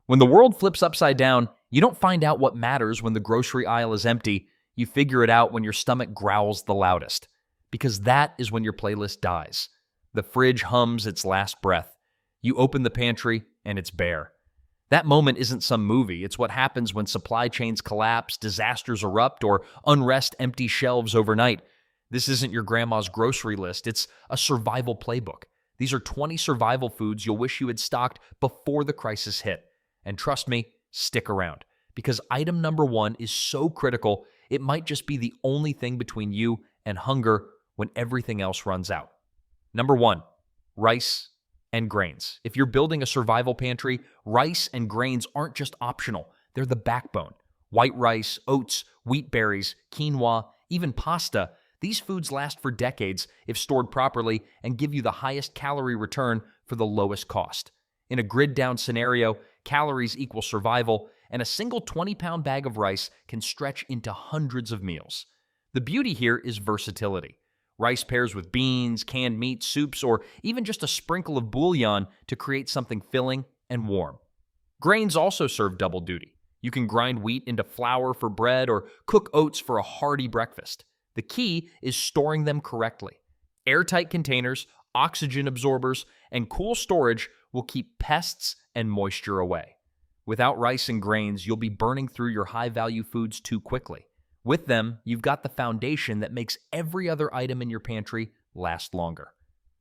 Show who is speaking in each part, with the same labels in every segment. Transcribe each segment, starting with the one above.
Speaker 1: When the world flips upside down, you don't find out what matters when the grocery aisle is empty. You figure it out when your stomach growls the loudest. Because that is when your playlist dies. The fridge hums its last breath. You open the pantry, and it's bare. That moment isn't some movie. It's what happens when supply chains collapse, disasters erupt, or unrest empty shelves overnight. This isn't your grandma's grocery list. It's a survival playbook. These are 20 survival foods you'll wish you had stocked before the crisis hit. And trust me, stick around. Because item number 1 is so critical, it might just be the only thing between you and hunger when everything else runs out. Number 1, rice and grains. If you're building a survival pantry, rice and grains aren't just optional. They're the backbone. White rice, oats, wheat berries, quinoa, even pasta. These foods last for decades if stored properly and give you the highest calorie return for the lowest cost. In a grid-down scenario, calories equal survival, and a single 20-pound bag of rice can stretch into hundreds of meals. The beauty here is versatility. Rice pairs with beans, canned meat, soups, or even just a sprinkle of bouillon to create something filling and warm. Grains also serve double duty. You can grind wheat into flour for bread or cook oats for a hearty breakfast. The key is storing them correctly. Airtight containers, oxygen absorbers, and cool storage will keep pests and moisture away. Without rice and grains, you'll be burning through your high-value foods too quickly. With them, you've got the foundation that makes every other item in your pantry last longer.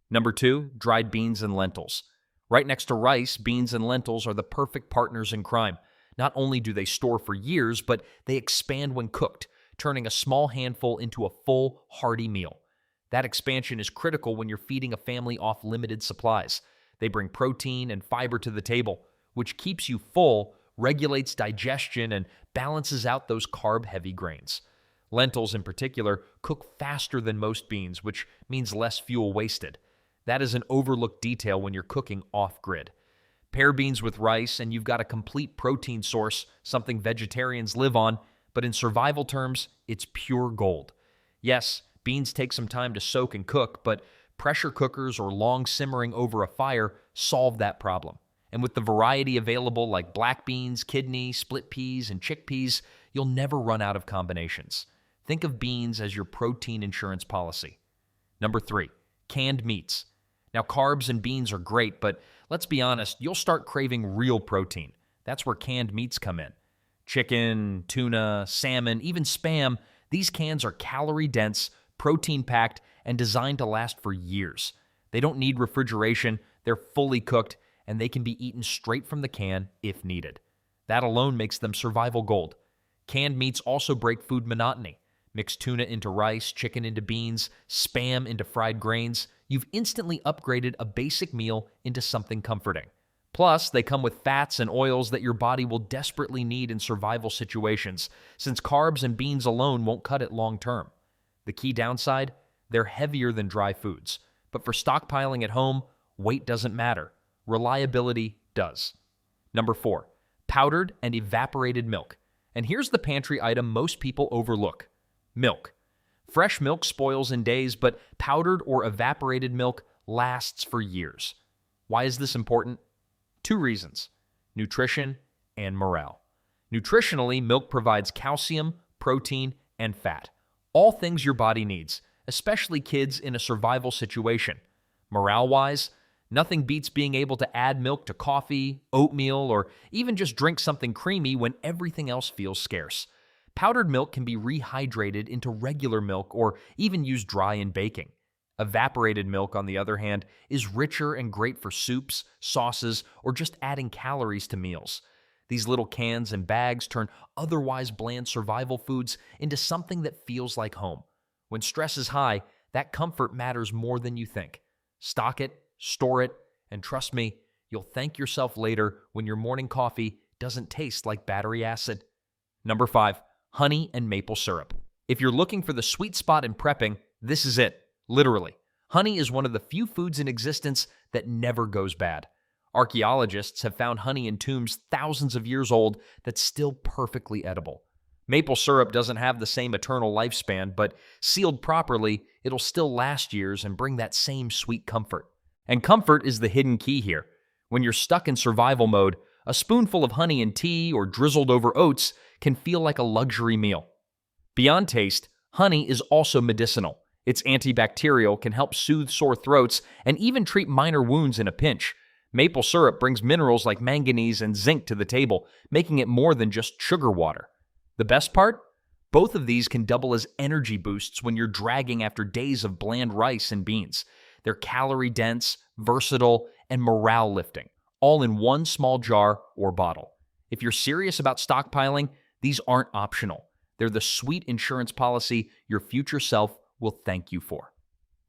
Speaker 1: Number 2, dried beans and lentils. Right next to rice, beans and lentils are the perfect partners in crime. Not only do they store for years, but they expand when cooked, turning a small handful into a full, hearty meal. That expansion is critical when you're feeding a family off limited supplies. They bring protein and fiber to the table, which keeps you full, regulates digestion, and balances out those carb-heavy grains. Lentils, in particular, cook faster than most beans, which means less fuel wasted. That is an overlooked detail when you're cooking off-grid. Pair beans with rice, and you've got a complete protein source, something vegetarians live on, but in survival terms, it's pure gold. Yes, beans take some time to soak and cook, but pressure cookers or long simmering over a fire solve that problem. And with the variety available like black beans, kidney, split peas, and chickpeas, you'll never run out of combinations. Think of beans as your protein insurance policy. Number 3, canned meats. Now, carbs and beans are great, but let's be honest, you'll start craving real protein. That's where canned meats come in. Chicken, tuna, salmon, even Spam, these cans are calorie-dense, protein-packed, and designed to last for years. They don't need refrigeration, they're fully cooked, and they can be eaten straight from the can if needed. That alone makes them survival gold. Canned meats also break food monotony. Mix tuna into rice, chicken into beans, Spam into fried grains. You've instantly upgraded a basic meal into something comforting. Plus, they come with fats and oils that your body will desperately need in survival situations, since carbs and beans alone won't cut it long term. The key downside? They're heavier than dry foods. But for stockpiling at home, weight doesn't matter. Reliability does. Number 4, powdered and evaporated milk. And here's the pantry item most people overlook. Milk. Fresh milk spoils in days, but powdered or evaporated milk lasts for years. Why is this important? 2 reasons: nutrition and morale. Nutritionally, milk provides calcium, protein, and fat. All things your body needs, especially kids in a survival situation. Morale-wise, nothing beats being able to add milk to coffee, oatmeal, or even just drink something creamy when everything else feels scarce. Powdered milk can be rehydrated into regular milk or even used dry in baking. Evaporated milk, on the other hand, is richer and great for soups, sauces, or just adding calories to meals. These little cans and bags turn otherwise bland survival foods into something that feels like home. When stress is high, that comfort matters more than you think. Stock it, store it, and trust me, you'll thank yourself later when your morning coffee doesn't taste like battery acid. Number 5, honey and maple syrup. If you're looking for the sweet spot in prepping, this is it. Literally. Honey is one of the few foods in existence that never goes bad. Archaeologists have found honey in tombs thousands of years old that's still perfectly edible. Maple syrup doesn't have the same eternal lifespan, but sealed properly, it'll still last years and bring that same sweet comfort. And comfort is the hidden key here. When you're stuck in survival mode, A spoonful of honey in tea or drizzled over oats can feel like a luxury meal. Beyond taste, honey is also medicinal. It's antibacterial, can help soothe sore throats, and even treat minor wounds in a pinch. Maple syrup brings minerals like manganese and zinc to the table, making it more than just sugar water. The best part? Both of these can double as energy boosts when you're dragging after days of bland rice and beans. They're calorie-dense, versatile, and morale-lifting, all in one small jar or bottle. If you're serious about stockpiling, these aren't optional. They're the sweet insurance policy your future self will thank you for.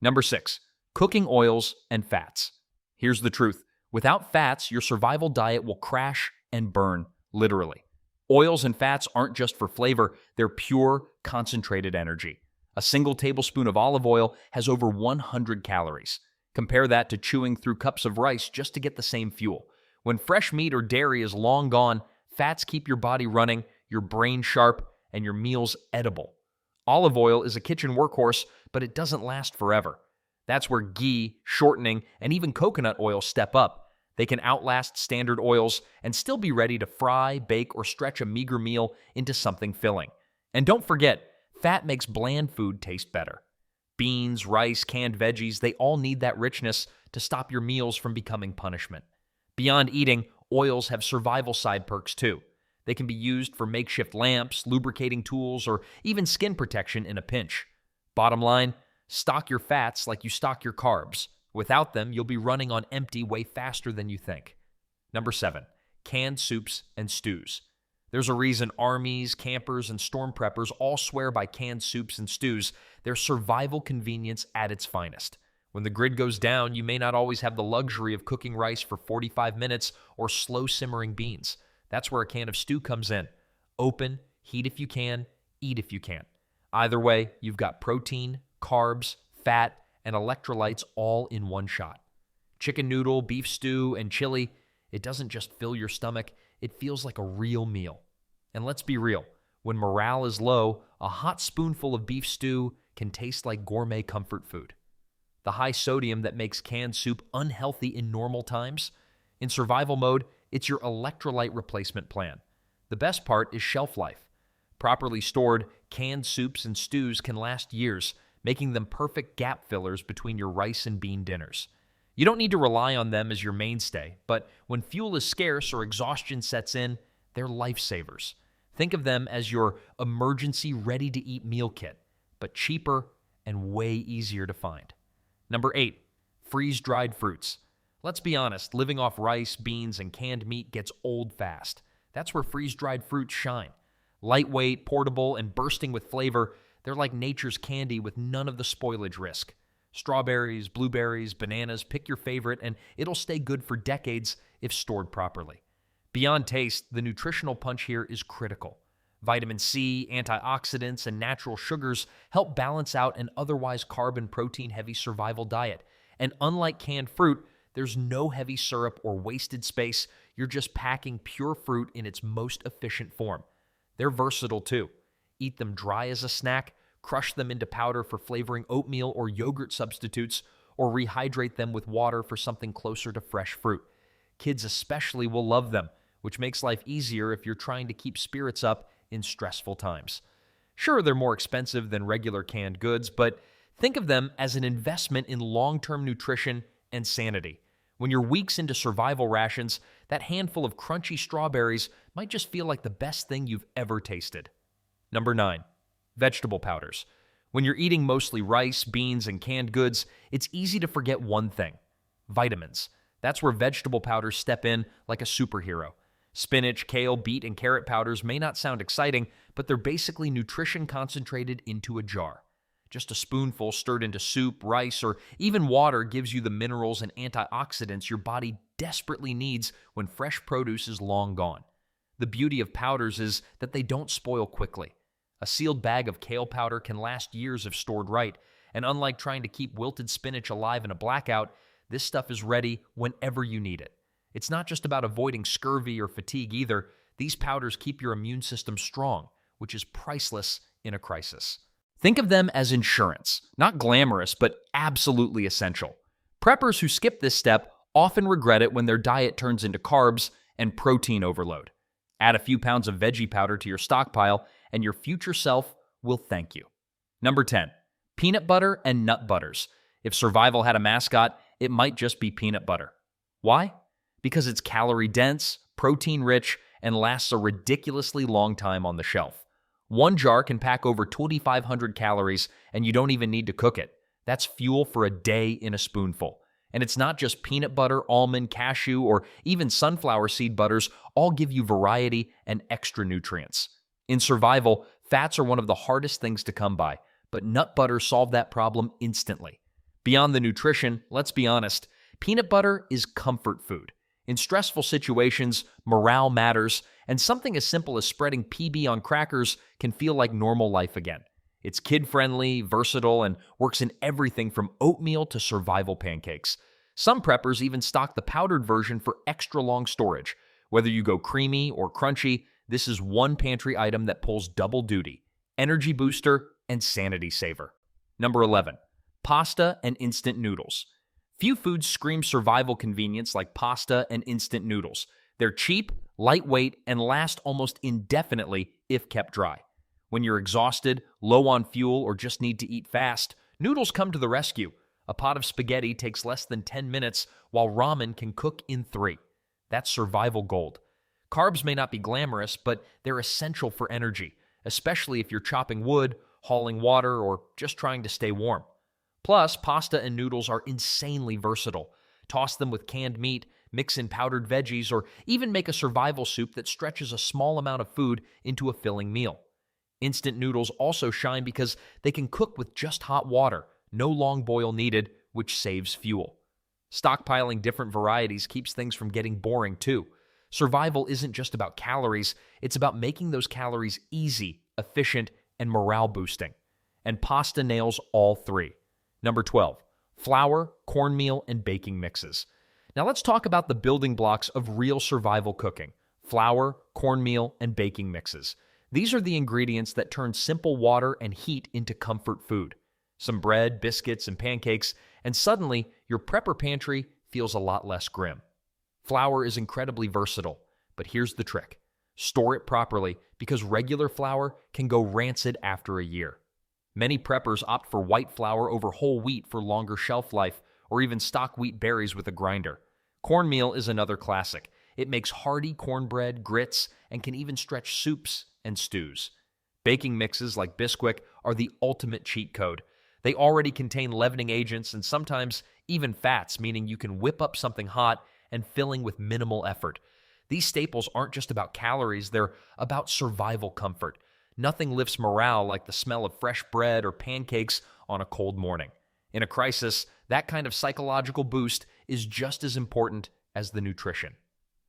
Speaker 1: Number 6, cooking oils and fats. Here's the truth. Without fats, your survival diet will crash and burn, literally. Oils and fats aren't just for flavor, they're pure, concentrated energy. A single tablespoon of olive oil has over 100 calories. Compare that to chewing through cups of rice just to get the same fuel. When fresh meat or dairy is long gone, fats keep your body running, your brain sharp, and your meals edible. Olive oil is a kitchen workhorse, but it doesn't last forever. That's where ghee, shortening, and even coconut oil step up. They can outlast standard oils and still be ready to fry, bake, or stretch a meager meal into something filling. And don't forget, fat makes bland food taste better. Beans, rice, canned veggies, they all need that richness to stop your meals from becoming punishment. Beyond eating, oils have survival side perks too. They can be used for makeshift lamps, lubricating tools, or even skin protection in a pinch. Bottom line, stock your fats like you stock your carbs. Without them, you'll be running on empty way faster than you think. Number 7, canned soups and stews. There's a reason armies, campers, and storm preppers all swear by canned soups and stews. They're survival convenience at its finest. When the grid goes down, you may not always have the luxury of cooking rice for 45 minutes or slow simmering beans. That's where a can of stew comes in. Open, heat if you can, eat if you can. Either way, you've got protein, carbs, fat, and electrolytes all in one shot. Chicken noodle, beef stew, and chili, it doesn't just fill your stomach, it feels like a real meal. And let's be real, when morale is low, a hot spoonful of beef stew can taste like gourmet comfort food. The high sodium that makes canned soup unhealthy in normal times, in survival mode, it's your electrolyte replacement plan. The best part is shelf life. Properly stored, canned soups and stews can last years, making them perfect gap fillers between your rice and bean dinners. You don't need to rely on them as your mainstay, but when fuel is scarce or exhaustion sets in, they're lifesavers. Think of them as your emergency ready-to-eat meal kit, but cheaper and way easier to find. Number 8, freeze-dried fruits. Let's be honest, living off rice, beans, and canned meat gets old fast. That's where freeze-dried fruits shine. Lightweight, portable, and bursting with flavor, they're like nature's candy with none of the spoilage risk. Strawberries, blueberries, bananas, pick your favorite, and it'll stay good for decades if stored properly. Beyond taste, the nutritional punch here is critical. Vitamin C, antioxidants, and natural sugars help balance out an otherwise carb and protein-heavy survival diet. And unlike canned fruit, there's no heavy syrup or wasted space. You're just packing pure fruit in its most efficient form. They're versatile too. Eat them dry as a snack, crush them into powder for flavoring oatmeal or yogurt substitutes, or rehydrate them with water for something closer to fresh fruit. Kids especially will love them, which makes life easier if you're trying to keep spirits up in stressful times. Sure, they're more expensive than regular canned goods, but think of them as an investment in long-term nutrition and sanity. When you're weeks into survival rations, that handful of crunchy strawberries might just feel like the best thing you've ever tasted. Number 9, vegetable powders. When you're eating mostly rice, beans, and canned goods, it's easy to forget one thing: vitamins. That's where vegetable powders step in like a superhero. Spinach, kale, beet, and carrot powders may not sound exciting, but they're basically nutrition concentrated into a jar. Just a spoonful stirred into soup, rice, or even water gives you the minerals and antioxidants your body desperately needs when fresh produce is long gone. The beauty of powders is that they don't spoil quickly. A sealed bag of kale powder can last years if stored right, and unlike trying to keep wilted spinach alive in a blackout, this stuff is ready whenever you need it. It's not just about avoiding scurvy or fatigue either. These powders keep your immune system strong, which is priceless in a crisis. Think of them as insurance, not glamorous, but absolutely essential. Preppers who skip this step often regret it when their diet turns into carbs and protein overload. Add a few pounds of veggie powder to your stockpile, and your future self will thank you. Number 10, peanut butter and nut butters. If survival had a mascot, it might just be peanut butter. Why? Because it's calorie-dense, protein-rich, and lasts a ridiculously long time on the shelf. One jar can pack over 2,500 calories, and you don't even need to cook it. That's fuel for a day in a spoonful. And it's not just peanut butter, almond, cashew, or even sunflower seed butters all give you variety and extra nutrients. In survival, fats are one of the hardest things to come by, but nut butter solved that problem instantly. Beyond the nutrition, let's be honest, peanut butter is comfort food. In stressful situations, morale matters, and something as simple as spreading PB on crackers can feel like normal life again. It's kid-friendly, versatile, and works in everything from oatmeal to survival pancakes. Some preppers even stock the powdered version for extra long storage. Whether you go creamy or crunchy, this is one pantry item that pulls double duty: energy booster and sanity saver. Number 11, pasta and instant noodles. Few foods scream survival convenience like pasta and instant noodles. They're cheap, lightweight, and last almost indefinitely if kept dry. When you're exhausted, low on fuel, or just need to eat fast, noodles come to the rescue. A pot of spaghetti takes less than 10 minutes, while ramen can cook in 3. That's survival gold. Carbs may not be glamorous, but they're essential for energy, especially if you're chopping wood, hauling water, or just trying to stay warm. Plus, pasta and noodles are insanely versatile. Toss them with canned meat, mix in powdered veggies, or even make a survival soup that stretches a small amount of food into a filling meal. Instant noodles also shine because they can cook with just hot water, no long boil needed, which saves fuel. Stockpiling different varieties keeps things from getting boring too. Survival isn't just about calories, it's about making those calories easy, efficient, and morale-boosting. And pasta nails all 3. Number 12, flour, cornmeal, and baking mixes. Now let's talk about the building blocks of real survival cooking: flour, cornmeal, and baking mixes. These are the ingredients that turn simple water and heat into comfort food. Some bread, biscuits, and pancakes, and suddenly your prepper pantry feels a lot less grim. Flour is incredibly versatile, but here's the trick: store it properly, because regular flour can go rancid after a year. Many preppers opt for white flour over whole wheat for longer shelf life, or even stock wheat berries with a grinder. Cornmeal is another classic. It makes hearty cornbread, grits, and can even stretch soups and stews. Baking mixes like Bisquick are the ultimate cheat code. They already contain leavening agents and sometimes even fats, meaning you can whip up something hot and filling with minimal effort. These staples aren't just about calories, they're about survival comfort. Nothing lifts morale like the smell of fresh bread or pancakes on a cold morning. In a crisis, that kind of psychological boost is just as important as the nutrition.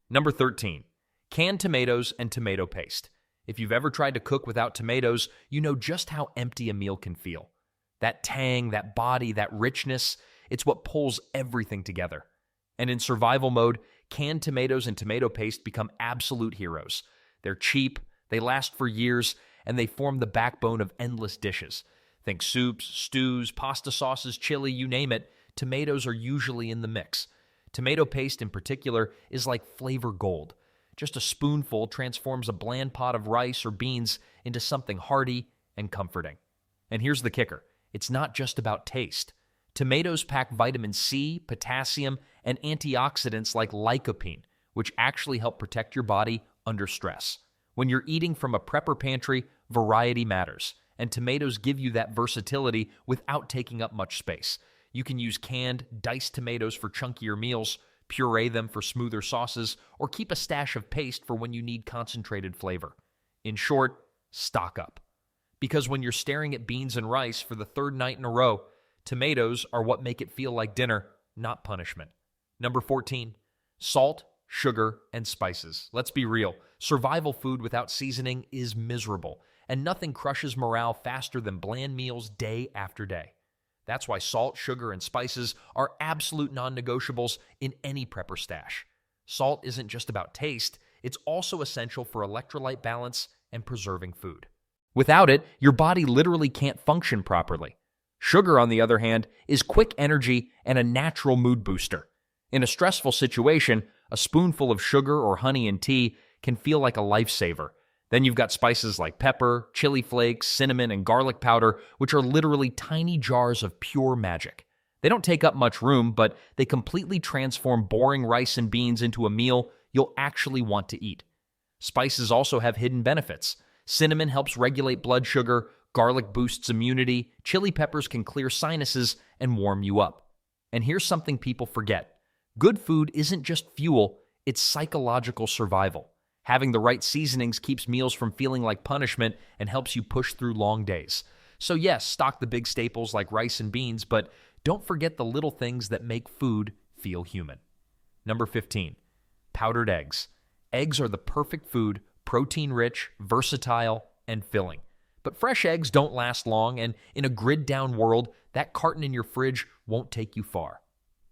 Speaker 1: Number 13, canned tomatoes and tomato paste. If you've ever tried to cook without tomatoes, you know just how empty a meal can feel. That tang, that body, that richness, it's what pulls everything together. And in survival mode, canned tomatoes and tomato paste become absolute heroes. They're cheap, they last for years, and they form the backbone of endless dishes. Think soups, stews, pasta sauces, chili, you name it, tomatoes are usually in the mix. Tomato paste in particular is like flavor gold. Just a spoonful transforms a bland pot of rice or beans into something hearty and comforting. And here's the kicker: it's not just about taste. Tomatoes pack vitamin C, potassium, and antioxidants like lycopene, which actually help protect your body under stress. When you're eating from a prepper pantry, variety matters, and tomatoes give you that versatility without taking up much space. You can use canned, diced tomatoes for chunkier meals, puree them for smoother sauces, or keep a stash of paste for when you need concentrated flavor. In short, stock up. Because when you're staring at beans and rice for the 3rd night in a row, tomatoes are what make it feel like dinner, not punishment. Number 14, salt, sugar, and spices. Let's be real. Survival food without seasoning is miserable, and nothing crushes morale faster than bland meals day after day. That's why salt, sugar, and spices are absolute non-negotiables in any prepper stash. Salt isn't just about taste, it's also essential for electrolyte balance and preserving food. Without it, your body literally can't function properly. Sugar, on the other hand, is quick energy and a natural mood booster. In a stressful situation, A spoonful of sugar or honey in tea can feel like a lifesaver. Then you've got spices like pepper, chili flakes, cinnamon, and garlic powder, which are literally tiny jars of pure magic. They don't take up much room, but they completely transform boring rice and beans into a meal you'll actually want to eat. Spices also have hidden benefits. Cinnamon helps regulate blood sugar, garlic boosts immunity, chili peppers can clear sinuses and warm you up. And here's something people forget. Good food isn't just fuel, it's psychological survival. Having the right seasonings keeps meals from feeling like punishment and helps you push through long days. So yes, stock the big staples like rice and beans, but don't forget the little things that make food feel human. Number 15, powdered eggs. Eggs are the perfect food, protein-rich, versatile, and filling. But fresh eggs don't last long, and in a grid-down world, that carton in your fridge won't take you far.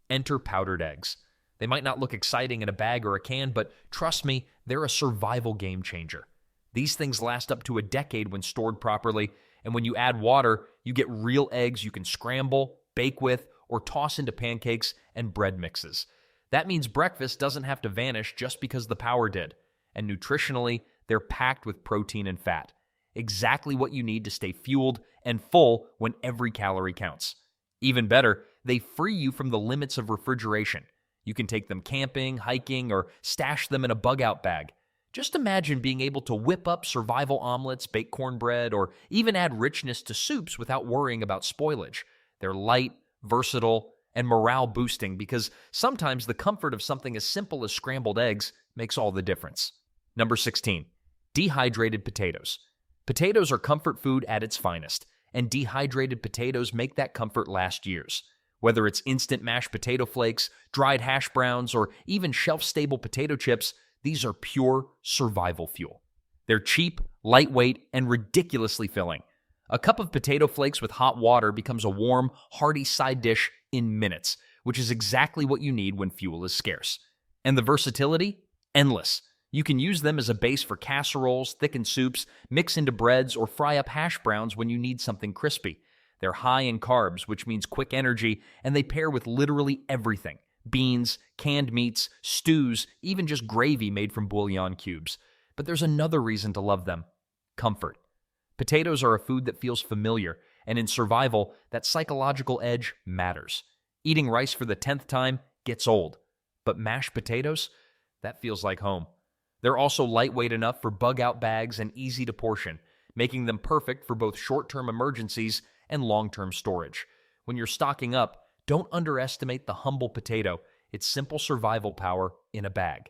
Speaker 1: Enter powdered eggs. They might not look exciting in a bag or a can, but trust me, they're a survival game changer. These things last up to a decade when stored properly, and when you add water, you get real eggs you can scramble, bake with, or toss into pancakes and bread mixes. That means breakfast doesn't have to vanish just because the power did. And nutritionally, they're packed with protein and fat. Exactly what you need to stay fueled and full when every calorie counts. Even better, they free you from the limits of refrigeration. You can take them camping, hiking, or stash them in a bug-out bag. Just imagine being able to whip up survival omelets, bake cornbread, or even add richness to soups without worrying about spoilage. They're light, versatile, and morale-boosting because sometimes the comfort of something as simple as scrambled eggs makes all the difference. Number 16, dehydrated potatoes. Potatoes are comfort food at its finest, and dehydrated potatoes make that comfort last years. Whether it's instant mashed potato flakes, dried hash browns, or even shelf-stable potato chips, these are pure survival fuel. They're cheap, lightweight, and ridiculously filling. A cup of potato flakes with hot water becomes a warm, hearty side dish in minutes, which is exactly what you need when fuel is scarce. And the versatility? Endless. You can use them as a base for casseroles, thicken soups, mix into breads, or fry up hash browns when you need something crispy. They're high in carbs, which means quick energy, and they pair with literally everything. Beans, canned meats, stews, even just gravy made from bouillon cubes. But there's another reason to love them: comfort. Potatoes are a food that feels familiar, and in survival, that psychological edge matters. Eating rice for the 10th time gets old, but mashed potatoes? That feels like home. They're also lightweight enough for bug-out bags and easy to portion, making them perfect for both short-term emergencies and long-term storage. When you're stocking up, don't underestimate the humble potato, its simple survival power in a bag.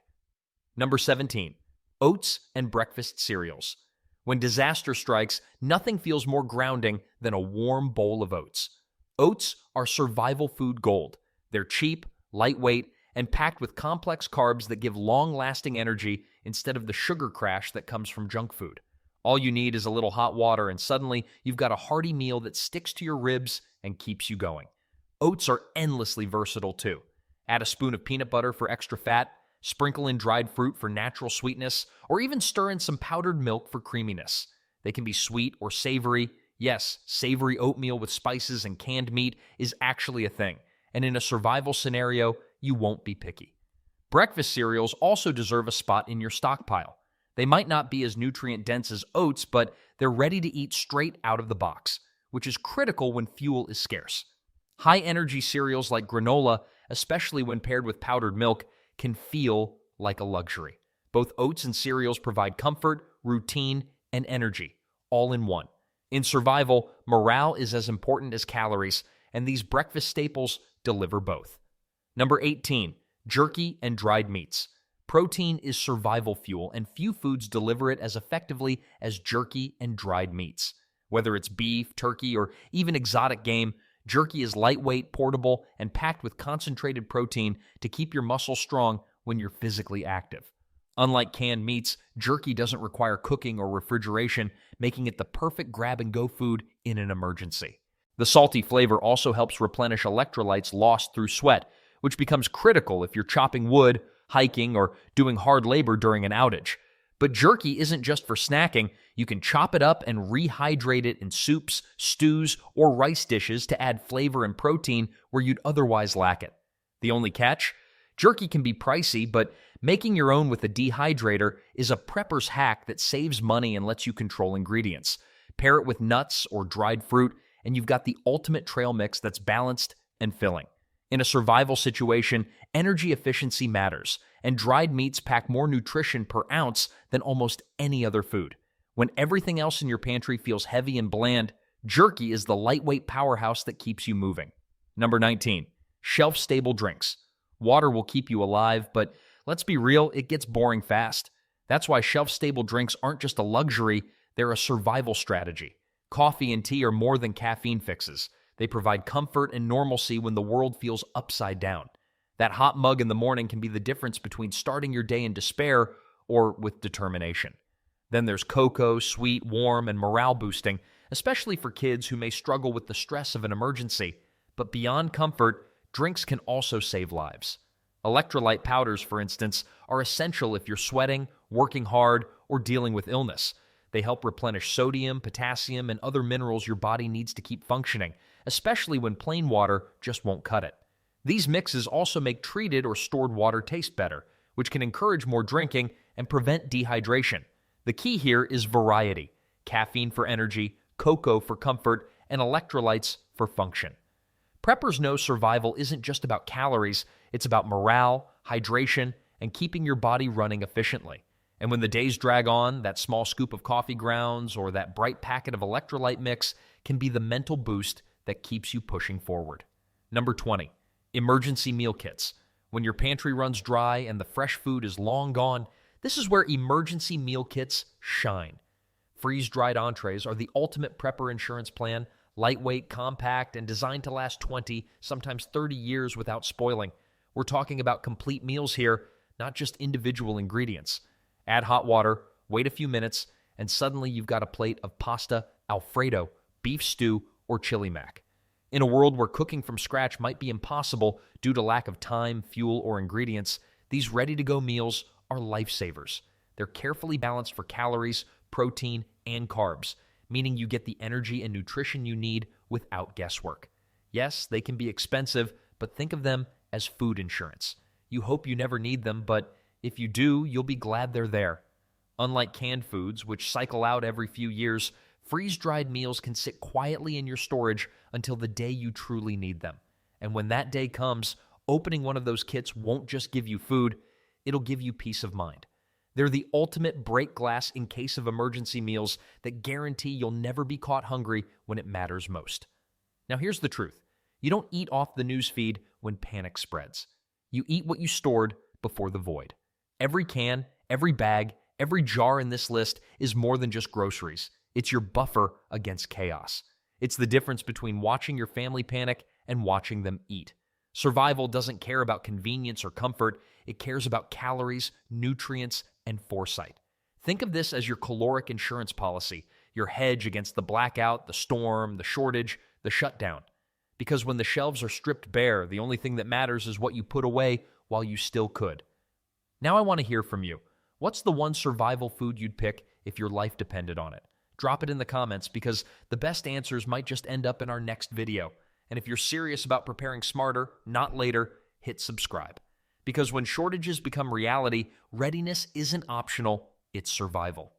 Speaker 1: Number 17, oats and breakfast cereals. When disaster strikes, nothing feels more grounding than a warm bowl of oats. Oats are survival food gold. They're cheap, lightweight, and packed with complex carbs that give long-lasting energy instead of the sugar crash that comes from junk food. All you need is a little hot water, and suddenly you've got a hearty meal that sticks to your ribs and keeps you going. Oats are endlessly versatile too. Add a spoon of peanut butter for extra fat, sprinkle in dried fruit for natural sweetness, or even stir in some powdered milk for creaminess. They can be sweet or savory. Yes, savory oatmeal with spices and canned meat is actually a thing, and in a survival scenario, you won't be picky. Breakfast cereals also deserve a spot in your stockpile. They might not be as nutrient-dense as oats, but they're ready to eat straight out of the box, which is critical when fuel is scarce. High-energy cereals like granola, especially when paired with powdered milk, can feel like a luxury. Both oats and cereals provide comfort, routine, and energy, all in one. In survival, morale is as important as calories, and these breakfast staples deliver both. Number 18, jerky and dried meats. Protein is survival fuel, and few foods deliver it as effectively as jerky and dried meats. Whether it's beef, turkey, or even exotic game, jerky is lightweight, portable, and packed with concentrated protein to keep your muscles strong when you're physically active. Unlike canned meats, jerky doesn't require cooking or refrigeration, making it the perfect grab-and-go food in an emergency. The salty flavor also helps replenish electrolytes lost through sweat, which becomes critical if you're chopping wood, hiking, or doing hard labor during an outage. But jerky isn't just for snacking. You can chop it up and rehydrate it in soups, stews, or rice dishes to add flavor and protein where you'd otherwise lack it. The only catch? Jerky can be pricey, but making your own with a dehydrator is a prepper's hack that saves money and lets you control ingredients. Pair it with nuts or dried fruit, and you've got the ultimate trail mix that's balanced and filling. In a survival situation, energy efficiency matters, and dried meats pack more nutrition per ounce than almost any other food. When everything else in your pantry feels heavy and bland, jerky is the lightweight powerhouse that keeps you moving. Number 19, shelf-stable drinks. Water will keep you alive, but let's be real, it gets boring fast. That's why shelf-stable drinks aren't just a luxury, they're a survival strategy. Coffee and tea are more than caffeine fixes. They provide comfort and normalcy when the world feels upside down. That hot mug in the morning can be the difference between starting your day in despair or with determination. Then there's cocoa, sweet, warm, and morale-boosting, especially for kids who may struggle with the stress of an emergency. But beyond comfort, drinks can also save lives. Electrolyte powders, for instance, are essential if you're sweating, working hard, or dealing with illness. They help replenish sodium, potassium, and other minerals your body needs to keep functioning, especially when plain water just won't cut it. These mixes also make treated or stored water taste better, which can encourage more drinking and prevent dehydration. The key here is variety: caffeine for energy, cocoa for comfort, and electrolytes for function. Preppers know survival isn't just about calories, it's about morale, hydration, and keeping your body running efficiently. And when the days drag on, that small scoop of coffee grounds or that bright packet of electrolyte mix can be the mental boost that keeps you pushing forward. Number 20, emergency meal kits. When your pantry runs dry and the fresh food is long gone, this is where emergency meal kits shine. Freeze-dried entrees are the ultimate prepper insurance plan, lightweight, compact, and designed to last 20, sometimes 30 years without spoiling. We're talking about complete meals here, not just individual ingredients. Add hot water, wait a few minutes, and suddenly you've got a plate of pasta, Alfredo, beef stew, or chili mac. In a world where cooking from scratch might be impossible due to lack of time, fuel, or ingredients, these ready-to-go meals are lifesavers. They're carefully balanced for calories, protein, and carbs, meaning you get the energy and nutrition you need without guesswork. Yes, they can be expensive, but think of them as food insurance. You hope you never need them, but if you do, you'll be glad they're there. Unlike canned foods, which cycle out every few years, freeze-dried meals can sit quietly in your storage until the day you truly need them. And when that day comes, opening one of those kits won't just give you food, it'll give you peace of mind. They're the ultimate break glass in case of emergency meals that guarantee you'll never be caught hungry when it matters most. Now here's the truth. You don't eat off the news feed when panic spreads. You eat what you stored before the void. Every can, every bag, every jar in this list is more than just groceries. It's your buffer against chaos. It's the difference between watching your family panic and watching them eat. Survival doesn't care about convenience or comfort. It cares about calories, nutrients, and foresight. Think of this as your caloric insurance policy, your hedge against the blackout, the storm, the shortage, the shutdown. Because when the shelves are stripped bare, the only thing that matters is what you put away while you still could. Now I want to hear from you. What's the one survival food you'd pick if your life depended on it? Drop it in the comments because the best answers might just end up in our next video. And if you're serious about preparing smarter, not later, hit subscribe. Because when shortages become reality, readiness isn't optional, it's survival.